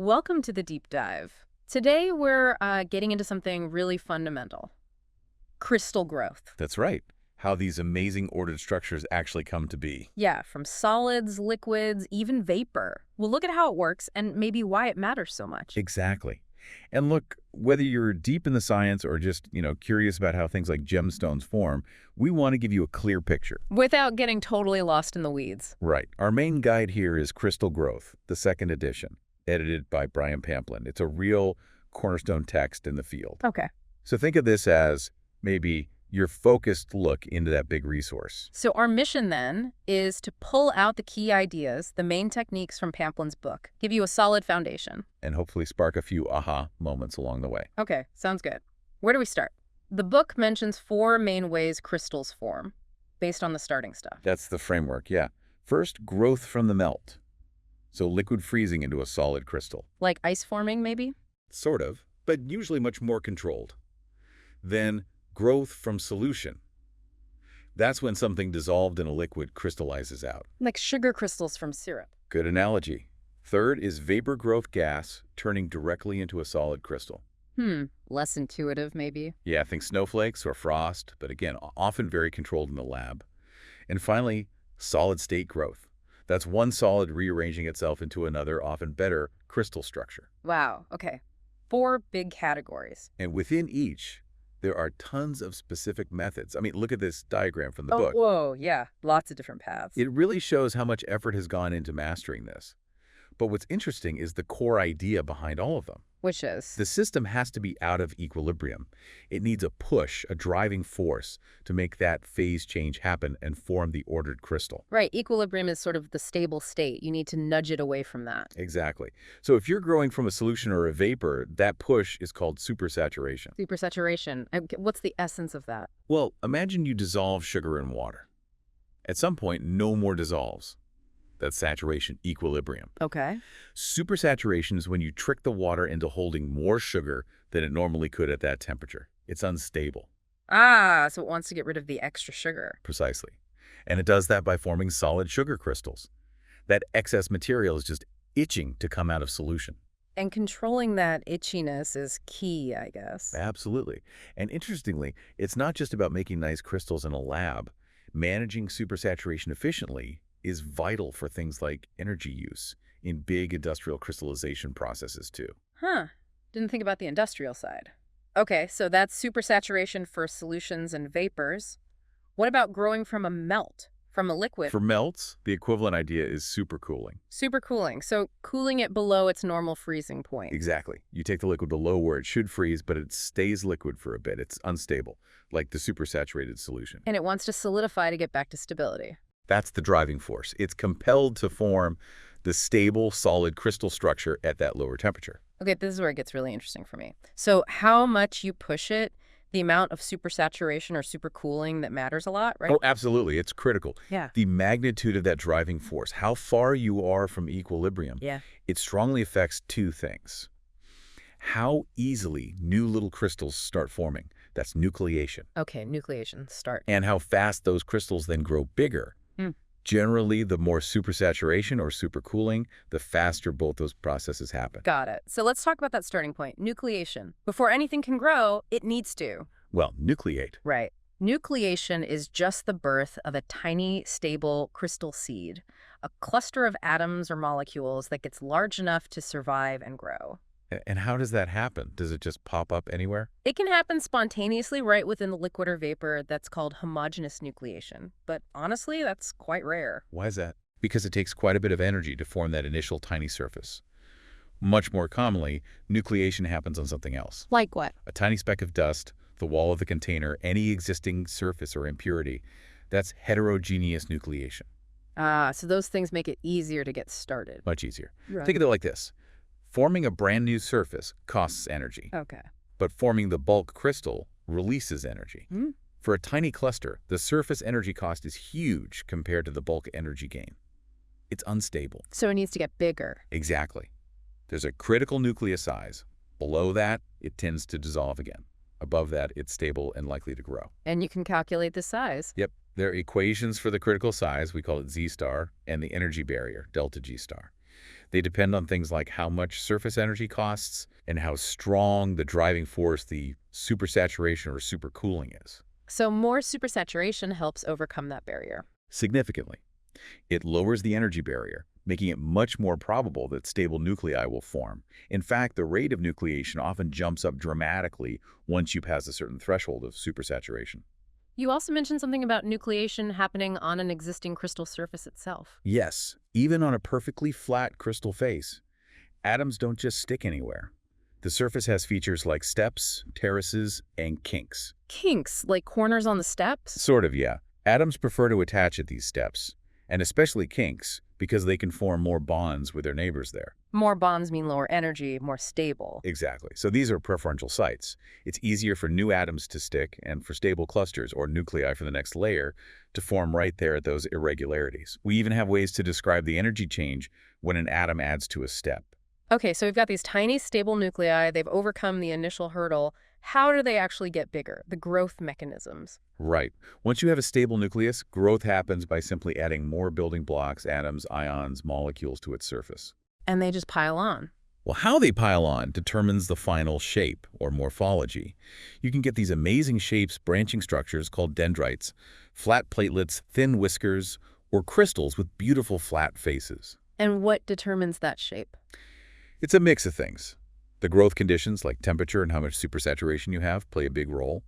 Welcome to the deep dive. Today we're getting into something really fundamental. Crystal growth. That's right. How these amazing ordered structures actually come to be. Yeah, from solids, liquids, even vapor. We'll look at how it works and maybe why it matters so much. Exactly. And look, whether you're deep in the science or just, curious about how things like gemstones form, we want to give you a clear picture. Without getting totally lost in the weeds. Right. Our main guide here is Crystal Growth, the second edition, edited by Pamplin. It's a real cornerstone text in the field. Okay. So think of this as maybe your focused look into that big resource. So our mission then is to pull out the key ideas, the main techniques from Pamplin's book, give you a solid foundation. And hopefully spark a few aha moments along the way. Okay, sounds good. Where do we start? The book mentions 4 main ways crystals form, based on the starting stuff. That's the framework, yeah. First, growth from the melt. So liquid freezing into a solid crystal. Like ice forming, maybe? Sort of, but usually much more controlled. Then, growth from solution. That's when something dissolved in a liquid crystallizes out. Like sugar crystals from syrup. Good analogy. Third is vapor growth gas turning directly into a solid crystal. Less intuitive, maybe? Yeah, think snowflakes or frost, but again, often very controlled in the lab. And finally, solid state growth. That's one solid rearranging itself into another, often better, crystal structure. Wow, okay. 4 big categories. And within each, there are tons of specific methods. I mean, look at this diagram from the Oh, book. whoa, yeah. Lots of different paths. It really shows how much effort has gone into mastering this. But what's interesting is the core idea behind all of them. Which is? The system has to be out of equilibrium. It needs a push, a driving force, to make that phase change happen and form the ordered crystal. Right, equilibrium is sort of the stable state. You need to nudge it away from that. Exactly. So if you're growing from a solution or a vapor, that push is called supersaturation. Supersaturation. What's the essence of that? Well, imagine you dissolve sugar in water. At some point, no more dissolves. That's saturation, equilibrium. Okay. Supersaturation is when you trick the water into holding more sugar than it normally could at that temperature. It's unstable. Ah, so it wants to get rid of the extra sugar. Precisely. And it does that by forming solid sugar crystals. That excess material is just itching to come out of solution. And controlling that itchiness is key, I guess. Absolutely. And interestingly, it's not just about making nice crystals in a lab. Managing supersaturation efficiently is vital for things like energy use in big industrial crystallization processes too. Huh. Didn't think about the industrial side. Okay, so that's supersaturation for solutions and vapors. What about growing from a melt, from a liquid? For melts, the equivalent idea is supercooling. Supercooling, so cooling it below its normal freezing point. Exactly. You take the liquid below where it should freeze, but it stays liquid for a bit. It's unstable, like the supersaturated solution. And it wants to solidify to get back to stability. That's the driving force. It's compelled to form the stable, solid crystal structure at that lower temperature. Okay, this is where it gets really interesting for me. So how much you push it, the amount of supersaturation or supercooling that matters a lot, right? Oh, absolutely. It's critical. Yeah. The magnitude of that driving force, how far you are from equilibrium, Yeah. it strongly affects 2 things. How easily new little crystals start forming. That's nucleation. Okay, nucleation, start. And how fast those crystals then grow bigger. Generally, the more supersaturation or supercooling, the faster both those processes happen. Got it. So let's talk about that starting point, nucleation. Before anything can grow, it needs to. Well, nucleate. Right. Nucleation is just the birth of a tiny, stable crystal seed, a cluster of atoms or molecules that gets large enough to survive and grow. And how does that happen? Does it just pop up anywhere? It can happen spontaneously right within the liquid or vapor. That's called homogeneous nucleation. But honestly, that's quite rare. Why is that? Because it takes quite a bit of energy to form that initial tiny surface. Much more commonly, nucleation happens on something else. Like what? A tiny speck of dust, the wall of the container, any existing surface or impurity. That's heterogeneous nucleation. Ah, so those things make it easier to get started. Much easier. Right. Think of it like this. Forming a brand new surface costs energy, Okay. but forming the bulk crystal releases energy. Hmm. For a tiny cluster, the surface energy cost is huge compared to the bulk energy gain. It's unstable. So it needs to get bigger. Exactly. There's a critical nucleus size. Below that, it tends to dissolve again. Above that, it's stable and likely to grow. And you can calculate the size. Yep. There are equations for the critical size, we call it Z star, and the energy barrier, delta G star. They depend on things like how much surface energy costs and how strong the driving force, the supersaturation or supercooling is. So more supersaturation helps overcome that barrier. Significantly, it lowers the energy barrier, making it much more probable that stable nuclei will form. In fact, the rate of nucleation often jumps up dramatically once you pass a certain threshold of supersaturation. You also mentioned something about nucleation happening on an existing crystal surface itself. Yes, even on a perfectly flat crystal face, atoms don't just stick anywhere. The surface has features like steps, terraces, and kinks. Kinks, like corners on the steps? Sort of, yeah. Atoms prefer to attach at these steps, and especially kinks, because they can form more bonds with their neighbors there. More bonds mean lower energy, more stable. Exactly. So these are preferential sites. It's easier for new atoms to stick and for stable clusters or nuclei for the next layer to form right there at those irregularities. We even have ways to describe the energy change when an atom adds to a step. Okay, so we've got these tiny stable nuclei. They've overcome the initial hurdle. How do they actually get bigger? The growth mechanisms. Right. Once you have a stable nucleus, growth happens by simply adding more building blocks, atoms, ions, molecules to its surface. And they just pile on. Well, how they pile on determines the final shape, or morphology. You can get these amazing shapes, branching structures called dendrites, flat platelets, thin whiskers, or crystals with beautiful flat faces. And what determines that shape? It's a mix of things. The growth conditions, like temperature and how much supersaturation you have, play a big role,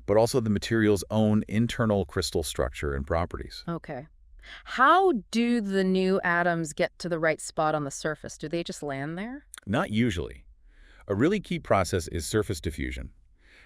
but also the material's own internal crystal structure and properties. Okay. How do the new atoms get to the right spot on the surface? Do they just land there? Not usually. A really key process is surface diffusion.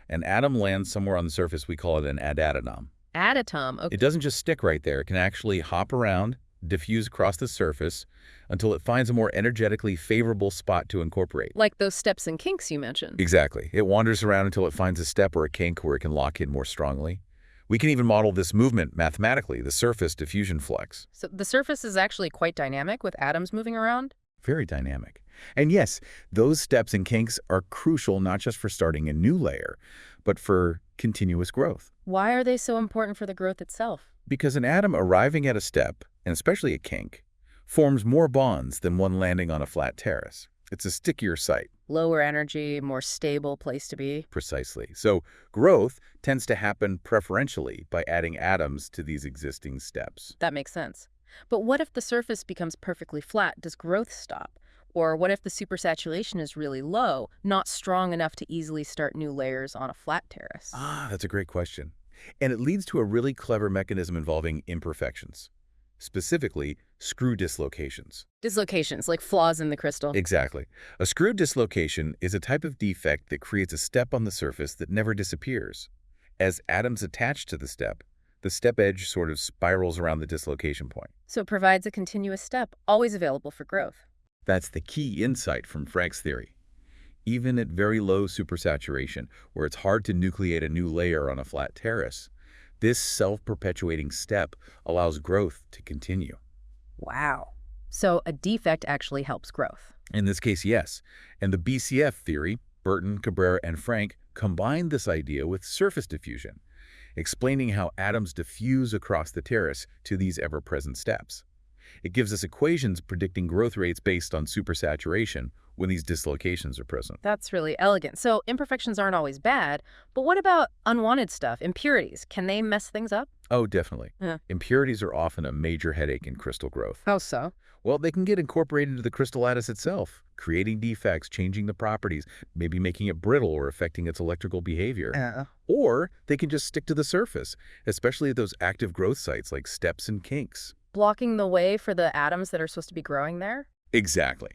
An atom lands somewhere on the surface, we call it an adatom. Adatom, okay. It doesn't just stick right there. It can actually hop around, diffuse across the surface until it finds a more energetically favorable spot to incorporate. Like those steps and kinks you mentioned. Exactly. It wanders around until it finds a step or a kink where it can lock in more strongly. We can even model this movement mathematically, the surface diffusion flux. So the surface is actually quite dynamic with atoms moving around? Very dynamic. And yes, those steps and kinks are crucial not just for starting a new layer, but for continuous growth. Why are they so important for the growth itself? Because an atom arriving at a step, and especially a kink, forms more bonds than one landing on a flat terrace. It's a stickier site. Lower energy, more stable place to be. Precisely. So growth tends to happen preferentially by adding atoms to these existing steps. That makes sense. But what if the surface becomes perfectly flat? Does growth stop? Or what if the supersaturation is really low, not strong enough to easily start new layers on a flat terrace? That's a great question. And it leads to a really clever mechanism involving imperfections, specifically screw dislocations. Dislocations, like flaws in the crystal. Exactly. A screw dislocation is a type of defect that creates a step on the surface that never disappears. As atoms attach to the step edge sort of spirals around the dislocation point. So it provides a continuous step, always available for growth. That's the key insight from Frank's theory. Even at very low supersaturation, where it's hard to nucleate a new layer on a flat terrace, this self-perpetuating step allows growth to continue. Wow. So a defect actually helps growth. In this case, yes. And the BCF theory, Burton, Cabrera, and Frank, combined this idea with surface diffusion, explaining how atoms diffuse across the terrace to these ever-present steps. It gives us equations predicting growth rates based on supersaturation when these dislocations are present. That's really elegant. So imperfections aren't always bad, but what about unwanted stuff, impurities? Can they mess things up? Oh, definitely. Yeah. Impurities are often a major headache in crystal growth. How so? Well, they can get incorporated into the crystal lattice itself, creating defects, changing the properties, maybe making it brittle or affecting its electrical behavior. Or they can just stick to the surface, especially at those active growth sites like steps and kinks. Blocking the way for the atoms that are supposed to be growing there? Exactly.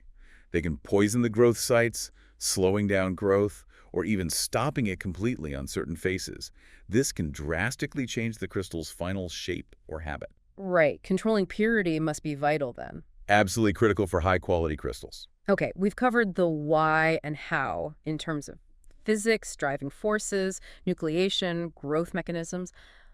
They can poison the growth sites, slowing down growth, or even stopping it completely on certain faces. This can drastically change the crystal's final shape or habit. Right. Controlling purity must be vital then. Absolutely critical for high-quality crystals. Okay, we've covered the why and how in terms of physics, driving forces, nucleation, growth mechanisms.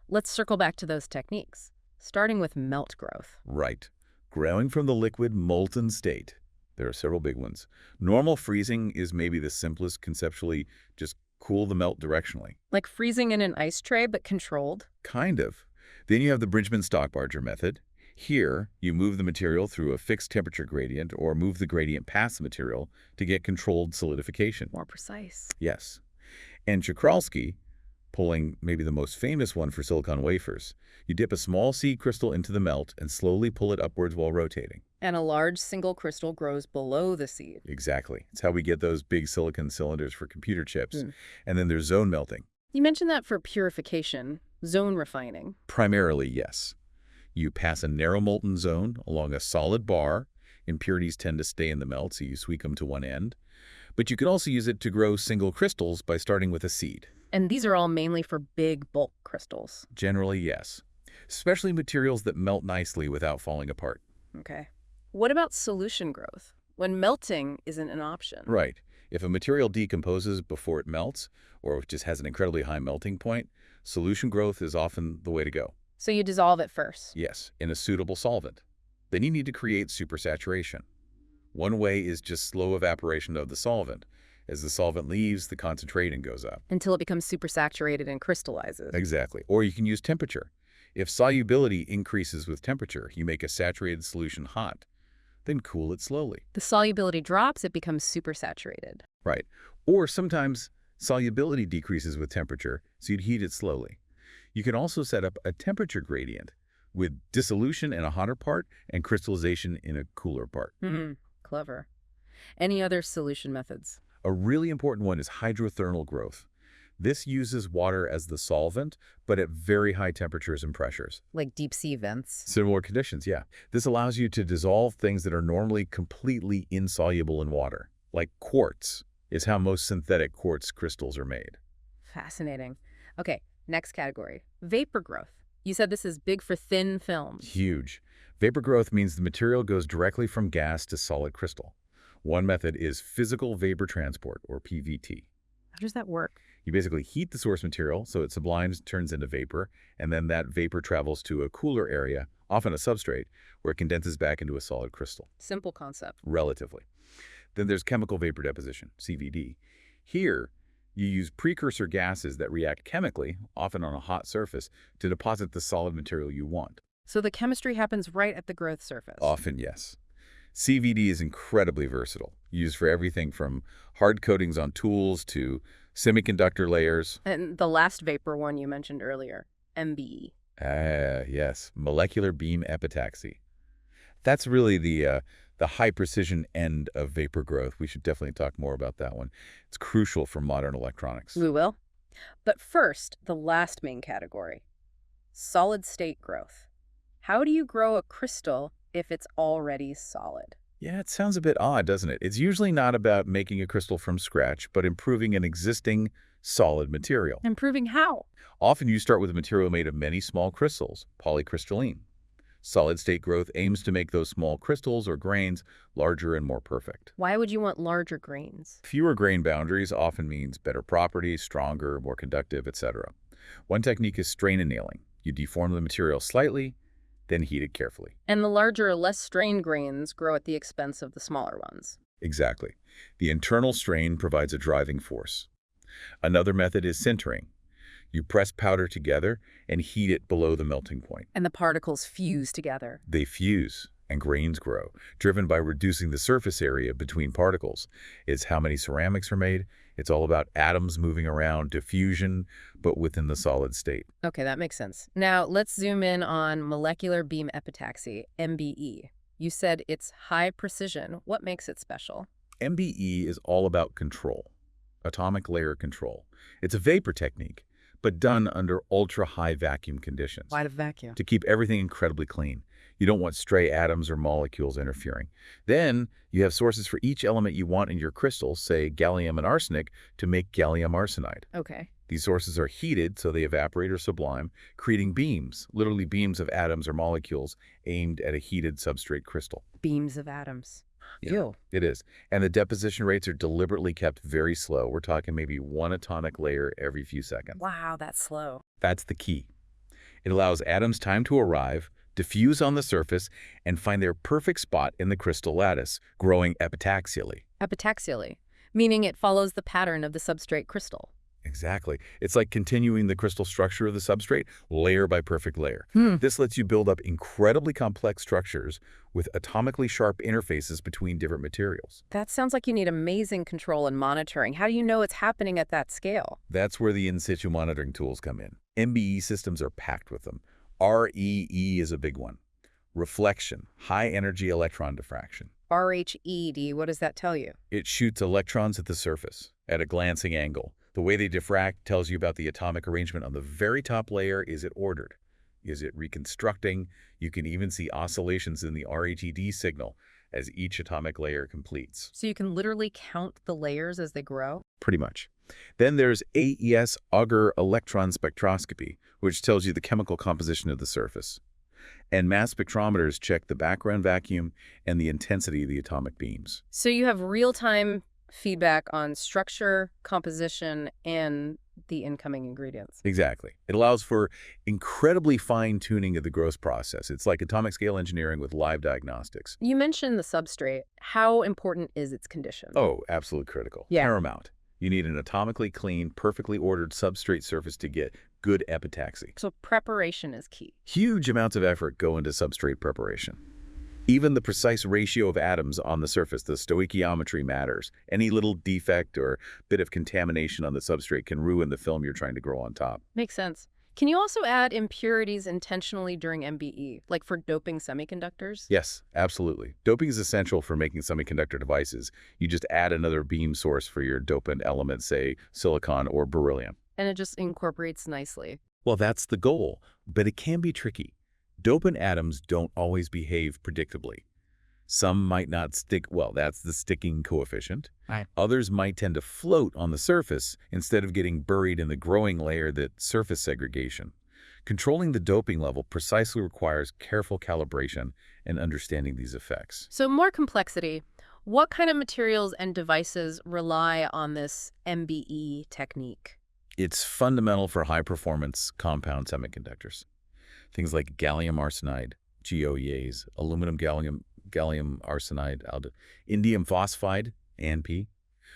Let's circle back to those techniques, starting with melt growth. Right. Growing from the liquid molten state. There are several big ones. Normal freezing is maybe the simplest conceptually, just cool the melt directionally. Like freezing in an ice tray, but controlled? Kind of. Then you have the Bridgman stock barger method. Here, you move the material through a fixed temperature gradient or move the gradient past the material to get controlled solidification. More precise. Yes. And Czochralski, pulling maybe the most famous one for silicon wafers, you dip a small seed crystal into the melt and slowly pull it upwards while rotating. And a large single crystal grows below the seed. Exactly. It's how we get those big silicon cylinders for computer chips. Mm. And then there's zone melting. You mentioned that for purification, zone refining. Primarily, yes. You pass a narrow molten zone along a solid bar. Impurities tend to stay in the melt, so you sweep them to one end. But you can also use it to grow single crystals by starting with a seed. And these are all mainly for big bulk crystals. Generally, yes. Especially materials that melt nicely without falling apart. Okay. What about solution growth, when melting isn't an option? Right. If a material decomposes before it melts, or just has an incredibly high melting point, solution growth is often the way to go. So you dissolve it first. Yes, in a suitable solvent. Then you need to create supersaturation. One way is just slow evaporation of the solvent. As the solvent leaves, the concentration goes up. Until it becomes supersaturated and crystallizes. Exactly. Or you can use temperature. If solubility increases with temperature, you make a saturated solution hot. Then cool it slowly. The solubility drops, it becomes supersaturated. Right. Or sometimes solubility decreases with temperature, so you'd heat it slowly. You can also set up a temperature gradient with dissolution in a hotter part and crystallization in a cooler part. Clever. Any other solution methods? A really important one is hydrothermal growth. This uses water as the solvent, but at very high temperatures and pressures. Like deep sea vents? Similar conditions, yeah. This allows you to dissolve things that are normally completely insoluble in water. Like quartz is how most synthetic quartz crystals are made. Fascinating. Okay, next category. Vapor growth. You said this is big for thin films. Huge. Vapor growth means the material goes directly from gas to solid crystal. One method is physical vapor transport, or PVT. How does that work? You basically heat the source material so it sublimes, turns into vapor, and then that vapor travels to a cooler area, often a substrate, where it condenses back into a solid crystal. Simple concept. Relatively. Then there's chemical vapor deposition, CVD. Here, you use precursor gases that react chemically, often on a hot surface, to deposit the solid material you want. So the chemistry happens right at the growth surface? Often, yes. CVD is incredibly versatile, used for everything from hard coatings on tools to semiconductor layers. And the last vapor one you mentioned earlier, MBE. Yes, molecular beam epitaxy. That's really the high-precision end of vapor growth. We should definitely talk more about that one. It's crucial for modern electronics. We will. But first, the last main category, solid-state growth. How do you grow a crystal if it's already solid? Yeah, it sounds a bit odd, doesn't it? It's usually not about making a crystal from scratch, but improving an existing solid material. Improving how? Often you start with a material made of many small crystals, polycrystalline. Solid-state growth aims to make those small crystals or grains larger and more perfect. Why would you want larger grains? Fewer grain boundaries often means better properties, stronger, more conductive, etc. One technique is strain annealing. You deform the material slightly, then heat it carefully. And the larger, less strained grains grow at the expense of the smaller ones. Exactly. The internal strain provides a driving force. Another method is sintering. You press powder together and heat it below the melting point. And the particles fuse together. They fuse and grains grow, driven by reducing the surface area between particles. It's how many ceramics are made. It's all about atoms moving around, diffusion, but within the solid state. Okay, that makes sense. Now, let's zoom in on molecular beam epitaxy, MBE. You said it's high precision. What makes it special? MBE is all about control, atomic layer control. It's a vapor technique, but done under ultra-high vacuum conditions. Why the vacuum? To keep everything incredibly clean. You don't want stray atoms or molecules interfering. Then you have sources for each element you want in your crystals, say gallium and arsenic, to make gallium arsenide. Okay. These sources are heated so they evaporate or sublime, creating beams, literally beams of atoms or molecules aimed at a heated substrate crystal. Beams of atoms. Yeah, Ew. it is. And the deposition rates are deliberately kept very slow. We're talking maybe one atomic layer every few seconds. Wow, that's slow. That's the key. It allows atoms time to arrive, diffuse on the surface, and find their perfect spot in the crystal lattice, growing epitaxially. Epitaxially, meaning it follows the pattern of the substrate crystal. Exactly. It's like continuing the crystal structure of the substrate, layer by perfect layer. Hmm. This lets you build up incredibly complex structures with atomically sharp interfaces between different materials. That sounds like you need amazing control and monitoring. How do you know it's happening at that scale? That's where the in situ monitoring tools come in. MBE systems are packed with them. REE is a big one. Reflection, high energy electron diffraction. RHED, what does that tell you? It shoots electrons at the surface at a glancing angle. The way they diffract tells you about the atomic arrangement on the very top layer. Is it ordered? Is it reconstructing? You can even see oscillations in the RHED signal as each atomic layer completes. So you can literally count the layers as they grow? Pretty much. Then there's AES Auger electron spectroscopy, which tells you the chemical composition of the surface. And mass spectrometers check the background vacuum and the intensity of the atomic beams. So you have real-time feedback on structure, composition, and the incoming ingredients. Exactly. It allows for incredibly fine-tuning of the growth process. It's like atomic scale engineering with live diagnostics. You mentioned the substrate. How important is its condition? Oh, absolutely critical. Yeah. Paramount. You need an atomically clean, perfectly ordered substrate surface to get good epitaxy. So preparation is key. Huge amounts of effort go into substrate preparation. Even the precise ratio of atoms on the surface, the stoichiometry, matters. Any little defect or bit of contamination on the substrate can ruin the film you're trying to grow on top. Makes sense. Can you also add impurities intentionally during MBE, like for doping semiconductors? Yes, absolutely. Doping is essential for making semiconductor devices. You just add another beam source for your dopant element, say silicon or beryllium. And it just incorporates nicely. Well, that's the goal, but it can be tricky. Dopant atoms don't always behave predictably. Some might not stick, well, that's the sticking coefficient. Right. Others might tend to float on the surface instead of getting buried in the growing layer, that surface segregation. Controlling the doping level precisely requires careful calibration and understanding these effects. So more complexity. What kind of materials and devices rely on this MBE technique? It's fundamental for high-performance compound semiconductors. Things like gallium arsenide, GOEAs, aluminum gallium arsenide, indium phosphide, ANP,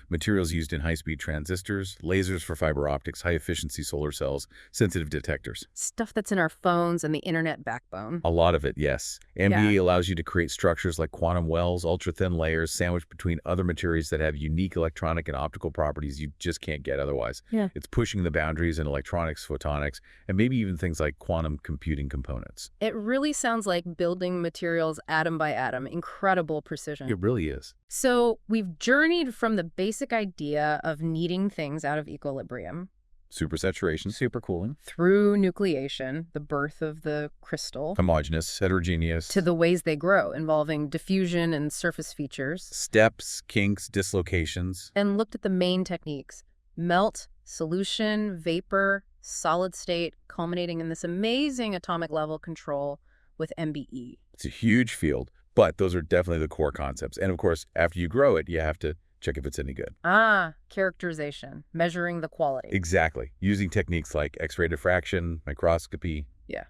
materials used in high-speed transistors, lasers for fiber optics, high-efficiency solar cells, sensitive detectors. Stuff that's in our phones and the internet backbone. A lot of it, yes. MBE allows you to create structures like quantum wells, ultra-thin layers sandwiched between other materials that have unique electronic and optical properties you just can't get otherwise. Yeah. It's pushing the boundaries in electronics, photonics, and maybe even things like quantum computing components. It really sounds like building materials atom by atom. Incredible precision. It really is. So we've journeyed from the basic idea of kneading things out of equilibrium Supersaturation, supercooling, through nucleation, the birth of the crystal, homogeneous, heterogeneous, to the ways they grow, involving diffusion and surface features, steps, kinks, dislocations. and looked at the main techniques: melt, solution, vapor, solid state, culminating in this amazing atomic level control with MBE. It's a huge field, but those are definitely the core concepts. And of course, after you grow it, you have to check if it's any good. Ah, characterization, measuring the quality. Exactly. Using techniques like X-ray diffraction, microscopy. Yeah.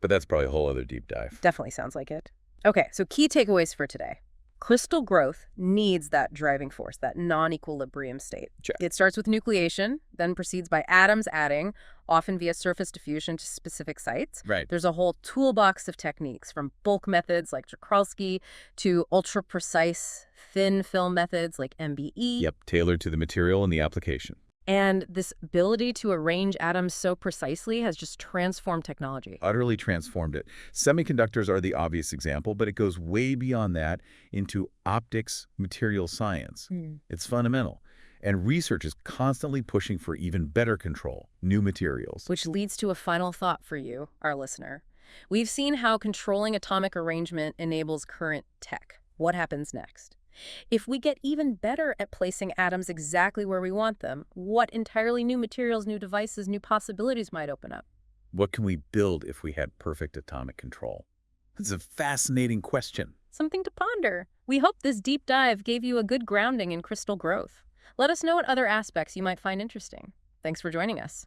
But that's probably a whole other deep dive. Definitely sounds like it. Okay, so key takeaways for today. Crystal growth needs that driving force, that non-equilibrium state. Check. It starts with nucleation, then proceeds by atoms adding, often via surface diffusion to specific sites. Right. There's a whole toolbox of techniques, from bulk methods like Czochralski to ultra-precise thin film methods like MBE. Yep, tailored to the material and the application. And this ability to arrange atoms so precisely has just transformed technology. Utterly transformed it. Semiconductors are the obvious example, but it goes way beyond that into optics, material science. It's fundamental. And research is constantly pushing for even better control, new materials. Which leads to a final thought for you, our listener. We've seen how controlling atomic arrangement enables current tech. What happens next? If we get even better at placing atoms exactly where we want them, what entirely new materials, new devices, new possibilities might open up? What can we build if we had perfect atomic control? It's a fascinating question. Something to ponder. We hope this deep dive gave you a good grounding in crystal growth. Let us know what other aspects you might find interesting. Thanks for joining us.